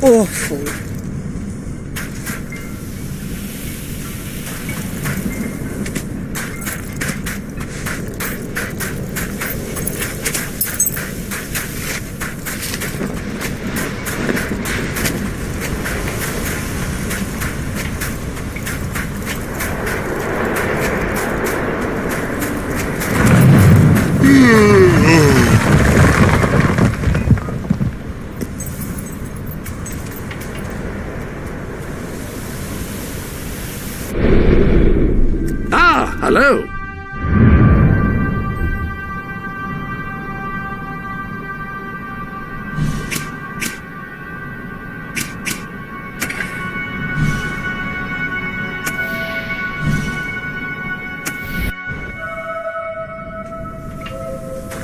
awful. Hello.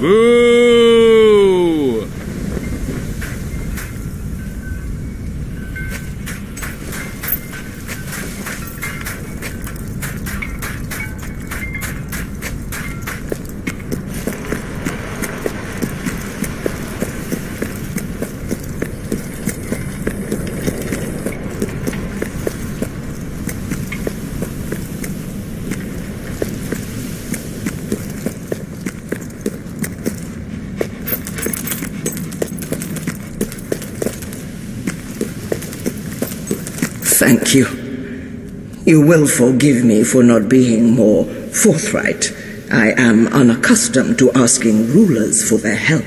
Boo! Thank you. You will forgive me for not being more forthright. I am unaccustomed to asking rulers for their help.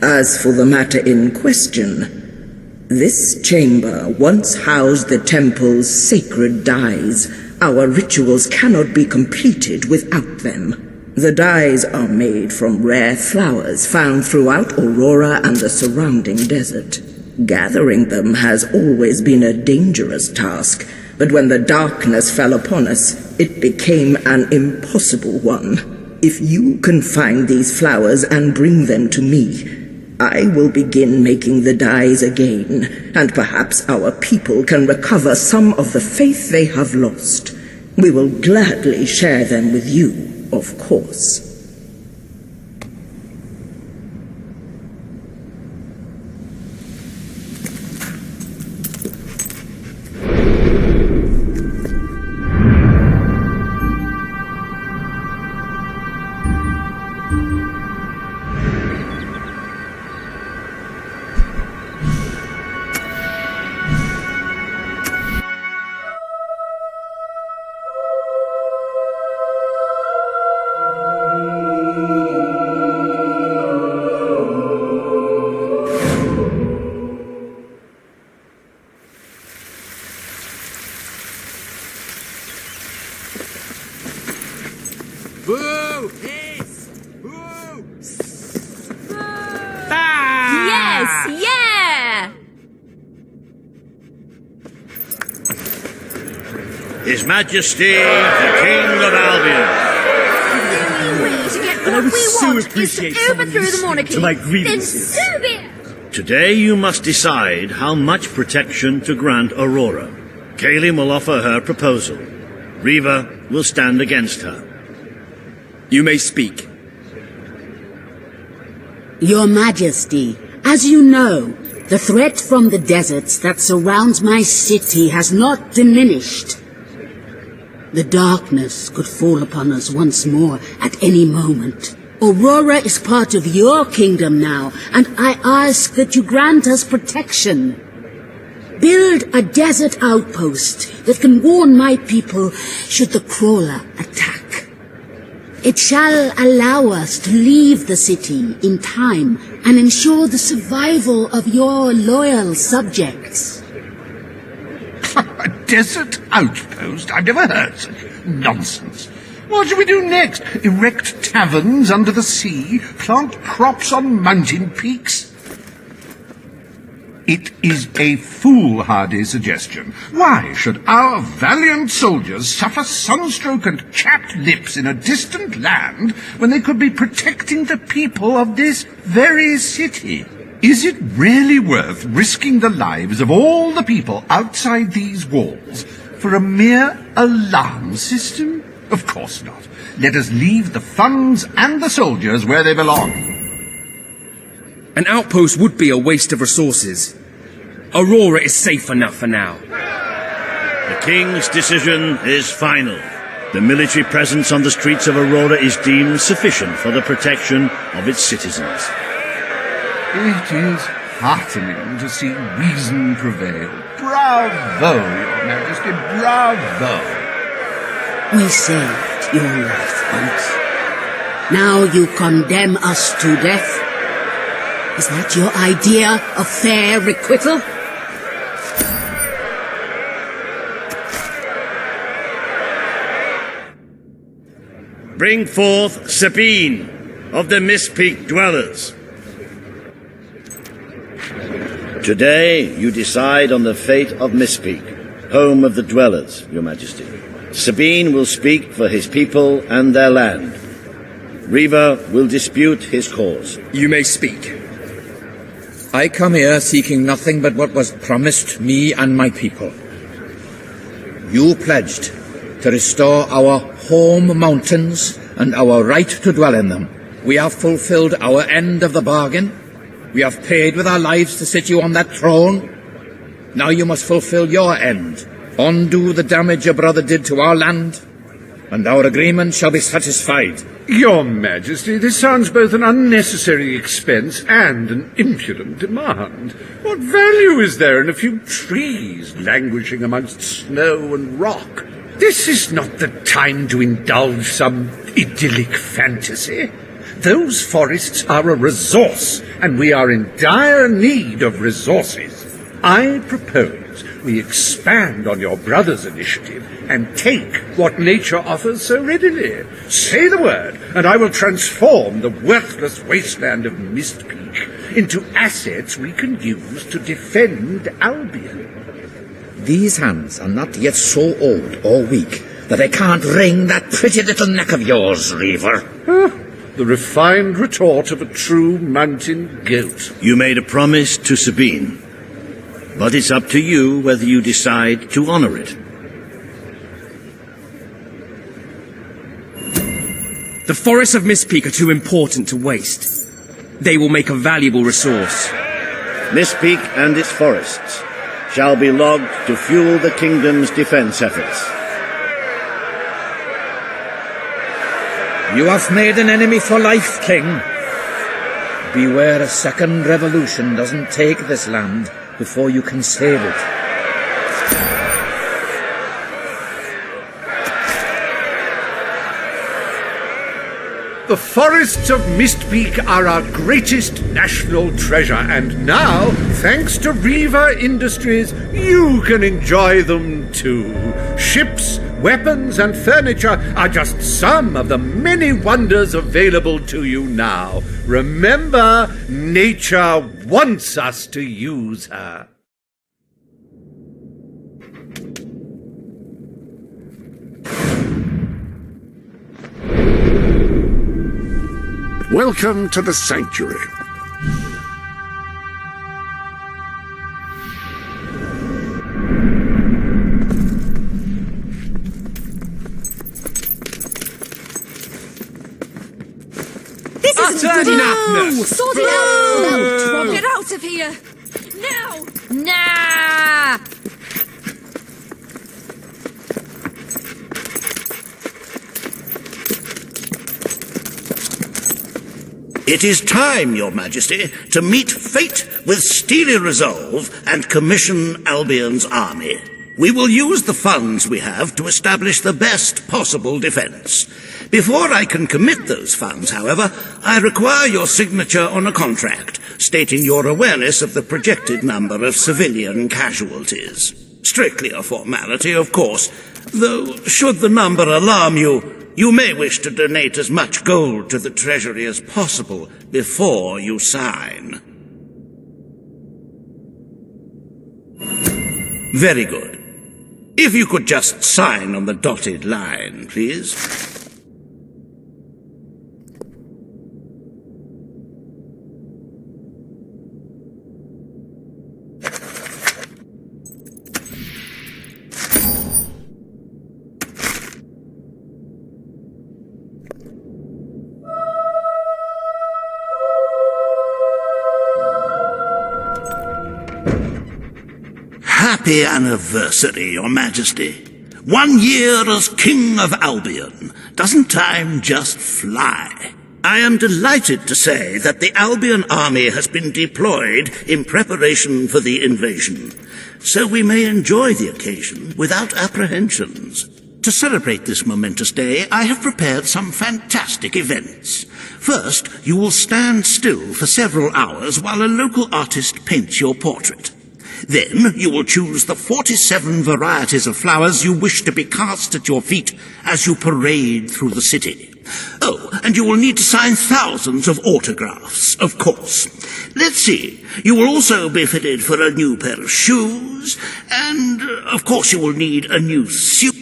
As for the matter in question, this chamber once housed the temple's sacred dyes. Our rituals cannot be completed without them. The dyes are made from rare flowers found throughout Aurora and the surrounding desert. Gathering them has always been a dangerous task, but when the darkness fell upon us, it became an impossible one. If you can find these flowers and bring them to me, I will begin making the dyes again, and perhaps our people can recover some of the faith they have lost. We will gladly share them with you, of course. Boo! Hiss! Boo! Yes! Yeah! His Majesty, the King of Albion. To get what we want is to overthrow the monarchy, then so be it! Today you must decide how much protection to grant Aurora. Kalim will offer her proposal. Riva will stand against her. You may speak. Your Majesty, as you know, the threat from the deserts that surrounds my city has not diminished. The darkness could fall upon us once more at any moment. Aurora is part of your kingdom now, and I ask that you grant us protection. Build a desert outpost that can warn my people should the crawler attack. It shall allow us to leave the city in time and ensure the survival of your loyal subjects. A desert outpost? I've never heard such nonsense. What shall we do next? Erect taverns under the sea? Plant crops on mountain peaks? It is a foolhardy suggestion. Why should our valiant soldiers suffer sunstroke and chapped lips in a distant land when they could be protecting the people of this very city? Is it really worth risking the lives of all the people outside these walls for a mere alarm system? Of course not. Let us leave the funds and the soldiers where they belong. An outpost would be a waste of resources. Aurora is safe enough for now. The King's decision is final. The military presence on the streets of Aurora is deemed sufficient for the protection of its citizens. It is heartening to see reason prevail. Bravo, Your Majesty, bravo! We saved your life once. Now you condemn us to death? Is that your idea of fair requital? Bring forth Sabine of the Mist Peak Dwellers. Today you decide on the fate of Mist Peak, home of the Dwellers, Your Majesty. Sabine will speak for his people and their land. Riva will dispute his cause. You may speak. I come here seeking nothing but what was promised me and my people. You pledged to restore our home mountains and our right to dwell in them. We have fulfilled our end of the bargain. We have paid with our lives to sit you on that throne. Now you must fulfill your end. Undo the damage your brother did to our land, and our agreement shall be satisfied. Your Majesty, this sounds both an unnecessary expense and an impudent demand. What value is there in a few trees languishing amongst snow and rock? This is not the time to indulge some idyllic fantasy. Those forests are a resource, and we are in dire need of resources. I propose we expand on your brother's initiative and take what nature offers so readily. Say the word, and I will transform the worthless wasteland of Mist Peak into assets we can use to defend Albion. These hands are not yet so old or weak that I can't wring that pretty little neck of yours, Reaver. The refined retort of a true mountain goat. You made a promise to Sabine, but it's up to you whether you decide to honor it. The forests of Mist Peak are too important to waste. They will make a valuable resource. Mist Peak and its forests shall be logged to fuel the kingdom's defense efforts. You have made an enemy for life, King. Beware a second revolution doesn't take this land before you can save it. The forests of Mist Peak are our greatest national treasure, and now, thanks to Riva Industries, you can enjoy them too. Ships, weapons, and furniture are just some of the many wonders available to you now. Remember, nature wants us to use her. Welcome to the Sanctuary. This isn't good enough! Sort it out! Get out of here! Now! Nah! It is time, Your Majesty, to meet fate with steely resolve and commission Albion's army. We will use the funds we have to establish the best possible defense. Before I can commit those funds, however, I require your signature on a contract stating your awareness of the projected number of civilian casualties. Strictly a formality, of course, though should the number alarm you, you may wish to donate as much gold to the treasury as possible before you sign. Very good. If you could just sign on the dotted line, please. happy anniversary, Your Majesty. 1 year as King of Albion. Doesn't time just fly? I am delighted to say that the Albion army has been deployed in preparation for the invasion, so we may enjoy the occasion without apprehensions. To celebrate this momentous day, I have prepared some fantastic events. First, you will stand still for several hours while a local artist paints your portrait. Then you will choose the 47 varieties of flowers you wish to be cast at your feet as you parade through the city. Oh, and you will need to sign thousands of autographs, of course. Let's see, you will also be fitted for a new pair of shoes, and, of course, you will need a new suit.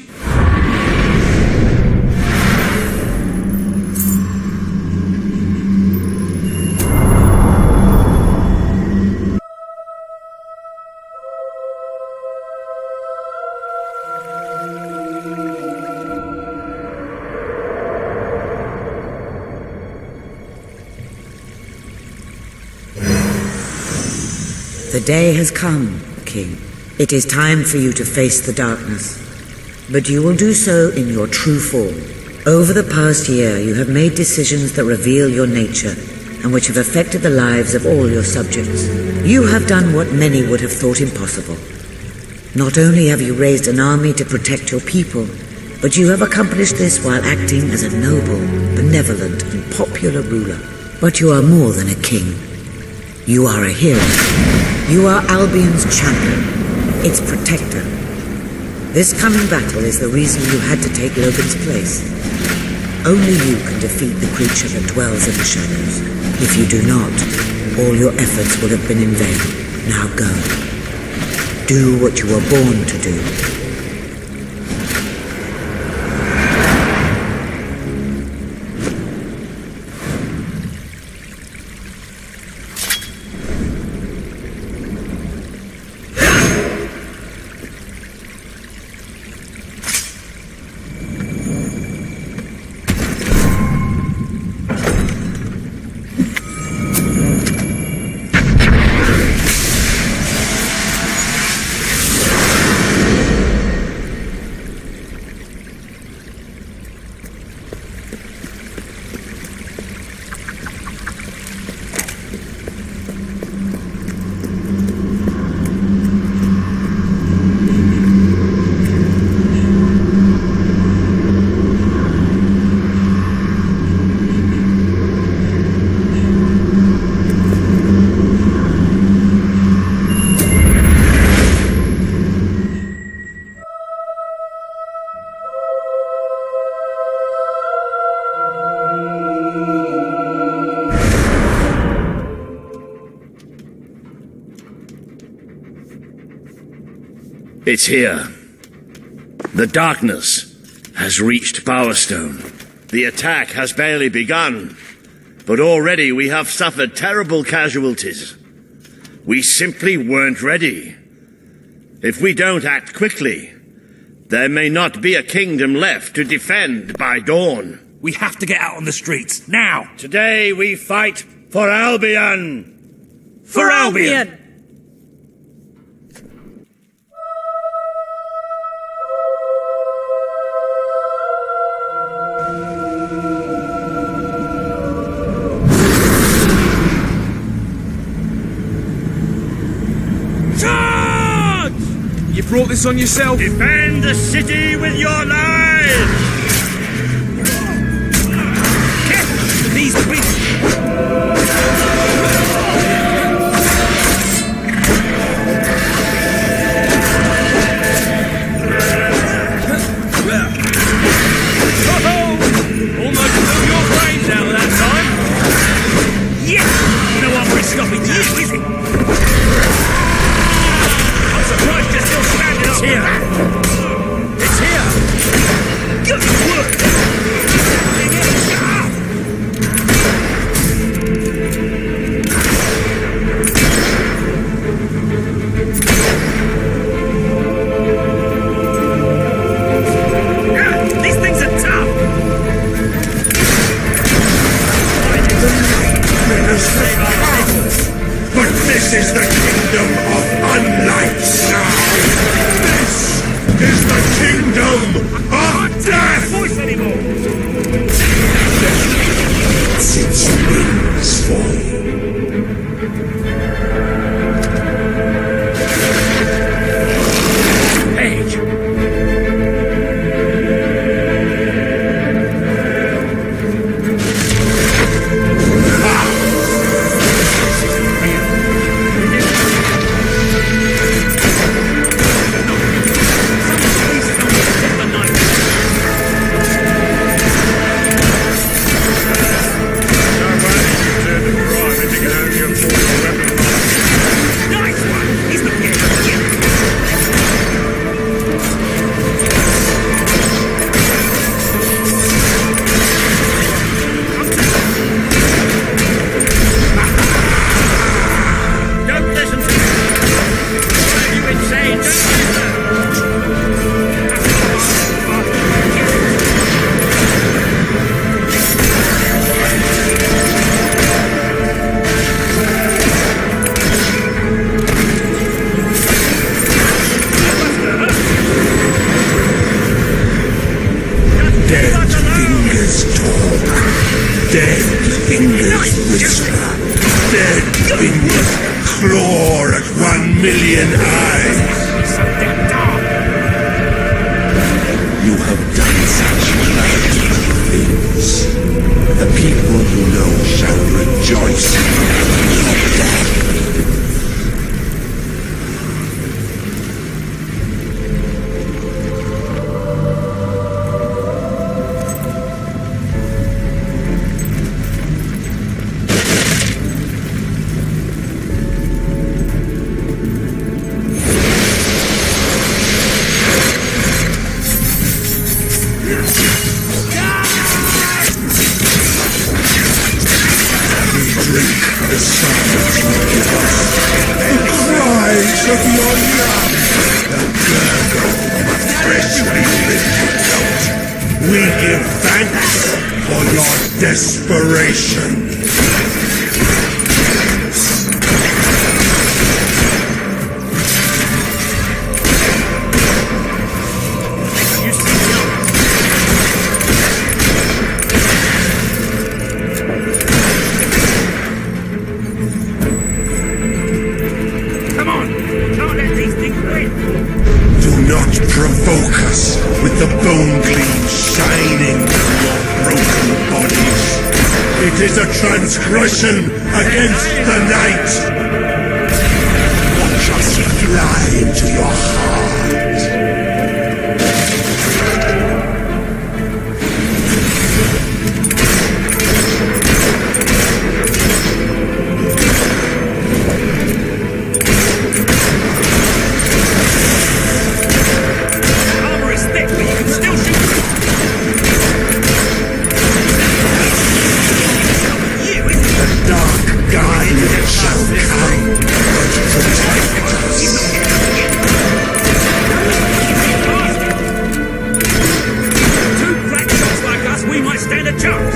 The day has come, King. It is time for you to face the darkness. But you will do so in your true form. Over the past year, you have made decisions that reveal your nature, and which have affected the lives of all your subjects. You have done what many would have thought impossible. Not only have you raised an army to protect your people, but you have accomplished this while acting as a noble, benevolent, and popular ruler. But you are more than a king. You are a hero. You are Albion's champion, its protector. This coming battle is the reason you had to take Logan's place. Only you can defeat the creature that dwells in the shadows. If you do not, all your efforts will have been in vain. Now go. Do what you were born to do. It's here. The darkness has reached Bowerstone. The attack has barely begun, but already we have suffered terrible casualties. We simply weren't ready. If we don't act quickly, there may not be a kingdom left to defend by dawn. We have to get out on the streets, now! Today we fight for Albion! For Albion! You brought this on yourself? Defend the city with your lives! These beasts! Almost blew your brains out of that time! Yes! No one will stop it, is it? I'm surprised you're still standing up here! It's here! Good work! These things are tough! But this is the kingdom of unlights now! whisper. Dead fingers claw at 1,000,000 eyes. You have done such great things. The people who know shall rejoice in your death. We give thanks for your desperation. Come on! Can't let these things win! Do not provoke us with the bone gleam shining from your broken bodies. It is a transgression against the night. Watch us fly into your heart. Armor is thick, but you can still shoot. The dark guide shall come, but protect us. Two crack shots like us, we might stand a chance.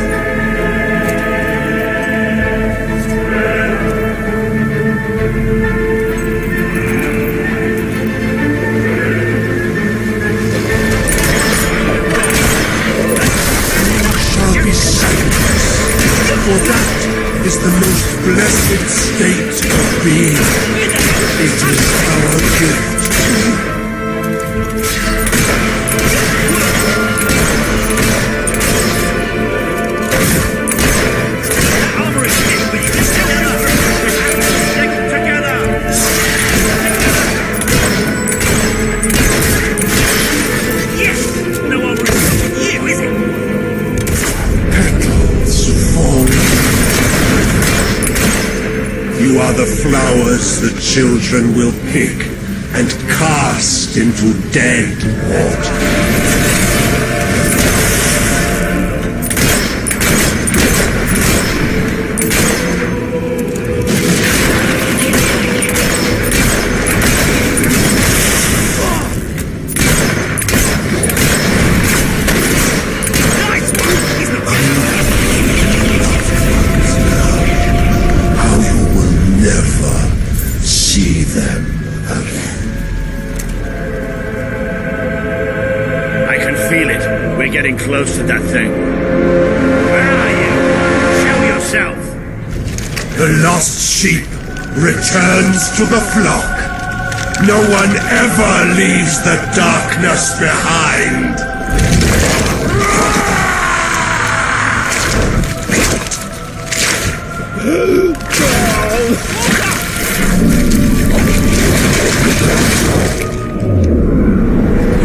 Shall be sacrificed, for that is the most blessed state of being. It is our gift to you. Armor is thick, but you can still shoot. Stick together. Yes! No armor is stopping you, is it? Petals fall. You are the flowers the children will pick and cast into dead water. Nice one! He's not How you will never see them again. I can feel it. We're getting close to that thing. Where are you? Show yourself. The lost sheep returns to the flock. No one ever leaves the darkness behind.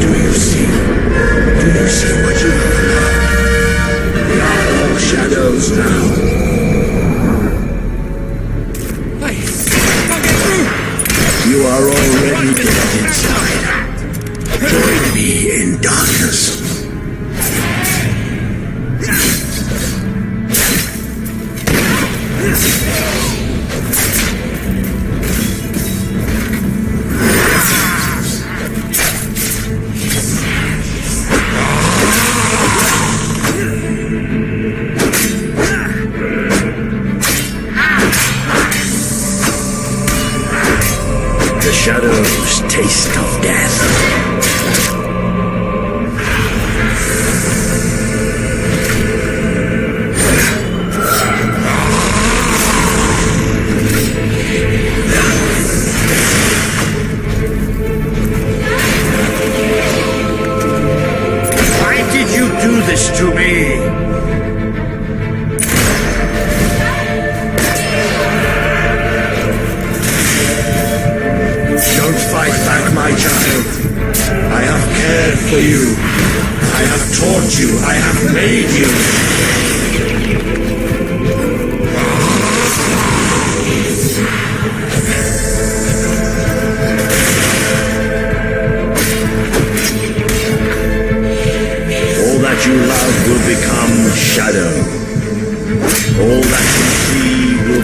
Do you see? Do you see what you have? We are all shadows now. You are already dead inside. Join me in darkness. The shadows taste of death.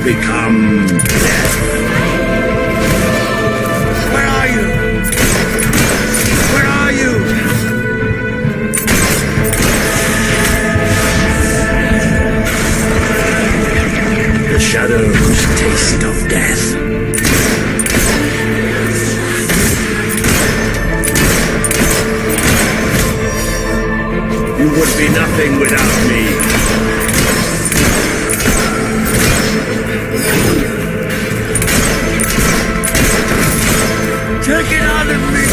become death. Where are you? Where are you? The shadows taste of death. You would be nothing without me. Take it out of me,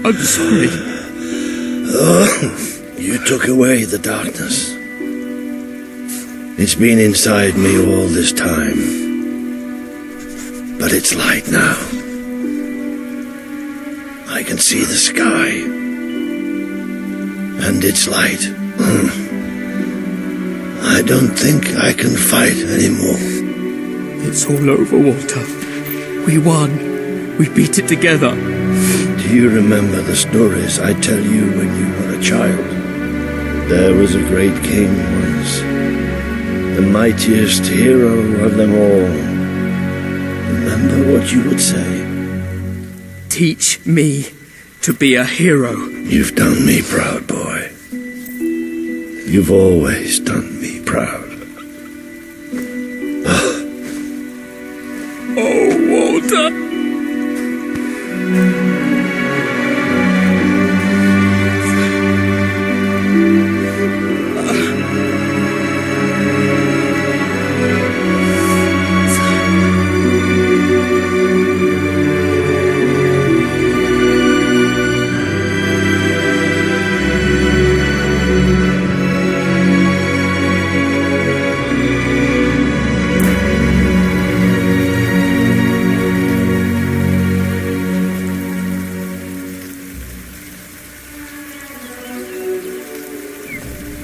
I'm sorry. You took away the darkness. It's been inside me all this time. But it's light now. I can see the sky. And it's light. I don't think I can fight anymore. It's all over, Walter. We won. We beat it together. Do you remember the stories I tell you when you were a child? There was a great king once, the mightiest hero of them all. Remember what you would say? Teach me to be a hero. You've done me proud, boy. You've always done me proud. Oh, Walter.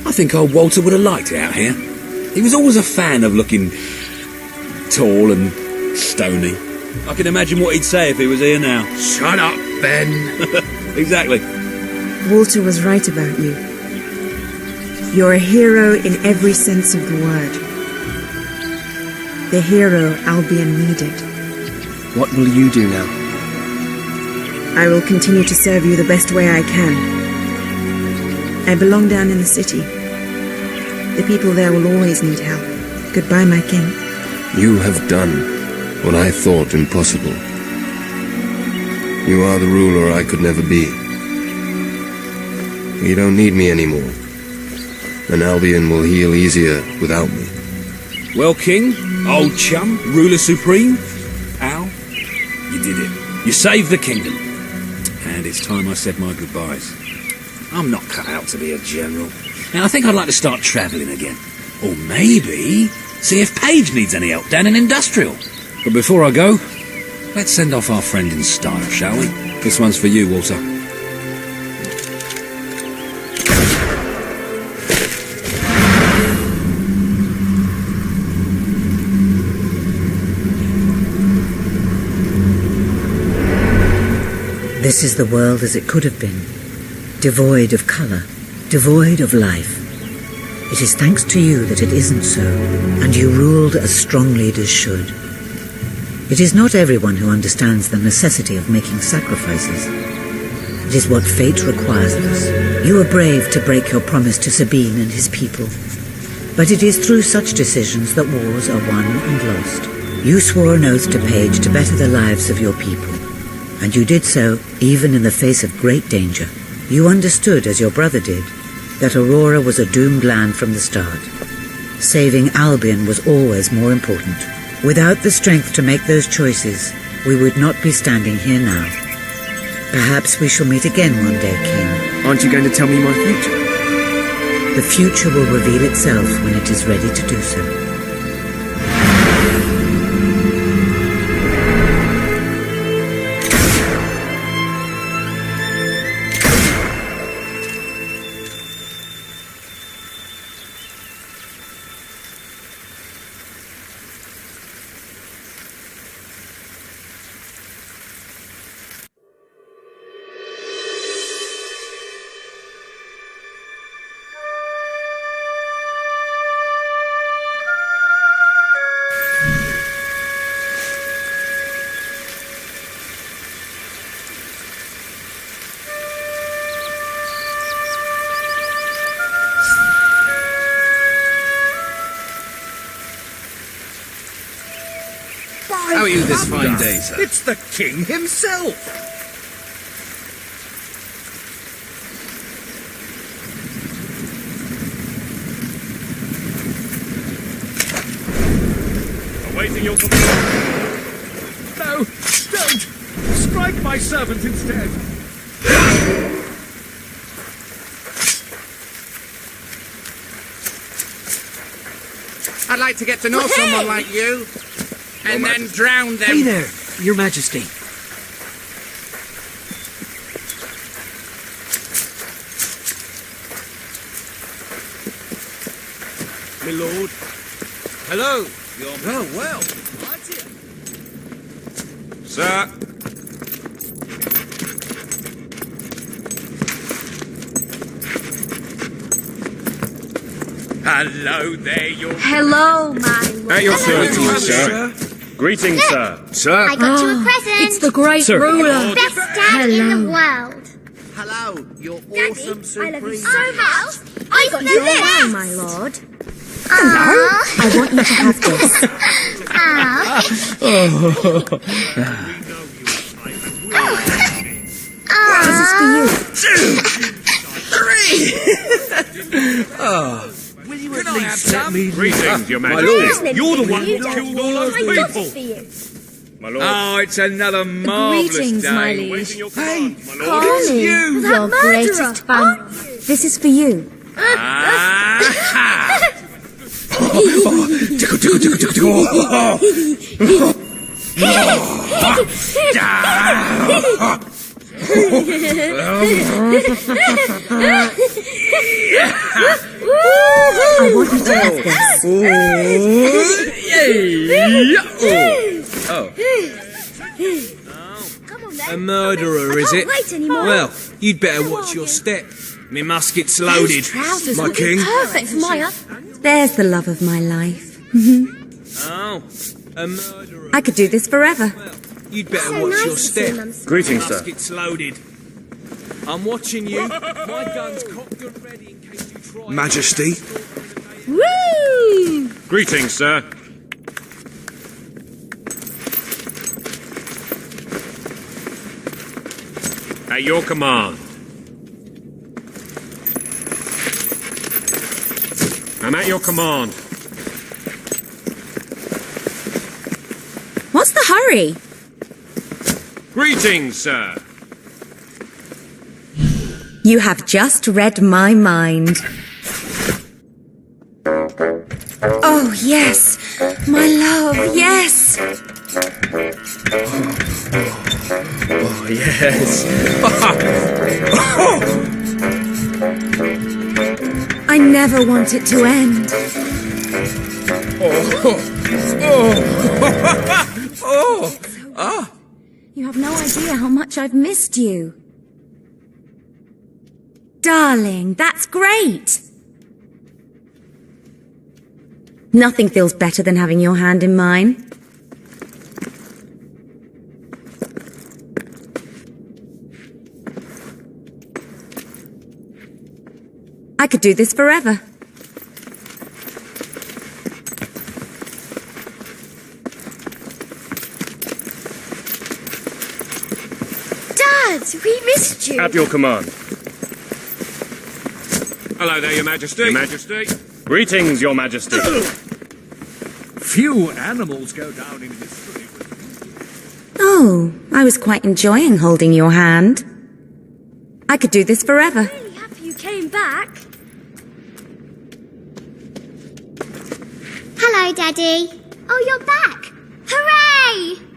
I think old Walter would have liked it out here. He was always a fan of looking tall and stony. I can imagine what he'd say if he was here now. Shut up, Ben. Exactly. Walter was right about you. You're a hero in every sense of the word. The hero Albion needed. What will you do now? I will continue to serve you the best way I can. I belong down in the city. The people there will always need help. Goodbye, my king. You have done what I thought impossible. You are the ruler I could never be. You don't need me anymore, and Albion will heal easier without me. Well, King, old chum, ruler supreme, pal, you did it. You saved the kingdom. And it's time I said my goodbyes. I'm not cut out to be a general. And I think I'd like to start travelling again. Or maybe see if Paige needs any help down in Industrial. But before I go, let's send off our friend in style, shall we? This one's for you, Walter. This is the world as it could have been, devoid of colour, devoid of life. It is thanks to you that it isn't so, and you ruled as strong leaders should. It is not everyone who understands the necessity of making sacrifices. It is what fate requires of us. You were brave to break your promise to Sabine and his people. But it is through such decisions that wars are won and lost. You swore an oath to Paige to better the lives of your people. And you did so even in the face of great danger. You understood, as your brother did, that Aurora was a doomed land from the start. Saving Albion was always more important. Without the strength to make those choices, we would not be standing here now. Perhaps we shall meet again one day, King. Aren't you going to tell me my future? The future will reveal itself when it is ready to do so. brought you this fine day, sir? It's the king himself! Awaiting your command. No, don't! Strike my servant instead! I'd like to get to know someone like you, and then drown them. Hey there, Your Majesty. My lord. Hello. Well. Sir. Hello there, your... Hello, my lord. At your Hello, service, sir. Greetings, sir. Sir. I got you a present. It's the great Sir. ruler. Best dad in the world. Hello, your Daddy, awesome I love you supreme. so much. I got you You're this. well, my lord. Hello. I want you to have this. This is for you. Will you at least let me... Greetings, your My majesty. lord. You're the one You who don't. killed all those I got people. it for you. My lord. Oh, it's another marvellous Greetings, day. my liege. Awaiting your command, my lord. Carly, That your murderer, greatest fan. aren't you? This is for you. I want you to have this. Come on then. A murderer, is I it? can't wait anymore. Well, you'd better watch your step. Me musket's loaded. Trousers My would be king. perfect for Maya. There's the love of my life. Oh, a murderer. I could do this forever. You'd better So watch nice your to see step. Mum's Greetings, sir. Musket's loaded. I'm watching you. My gun's cocked and ready in case you try. Majesty. Woo! Greetings, sir. At your command. I'm at your command. What's the hurry? Greetings, sir. You have just read my mind. Oh, yes. My love, yes. Oh, yes. I never want it to end. You have no idea how much I've missed you. Darling, that's great. Nothing feels better than having your hand in mine. I could do this forever. Dad, we missed you. At your command. Hello there, your majesty. Your majesty. Greetings, your majesty. Few animals go down in history. Oh, I was quite enjoying holding your hand. I could do this forever. I'm really happy you came back. Hello, Daddy. Oh, you're back. Hooray!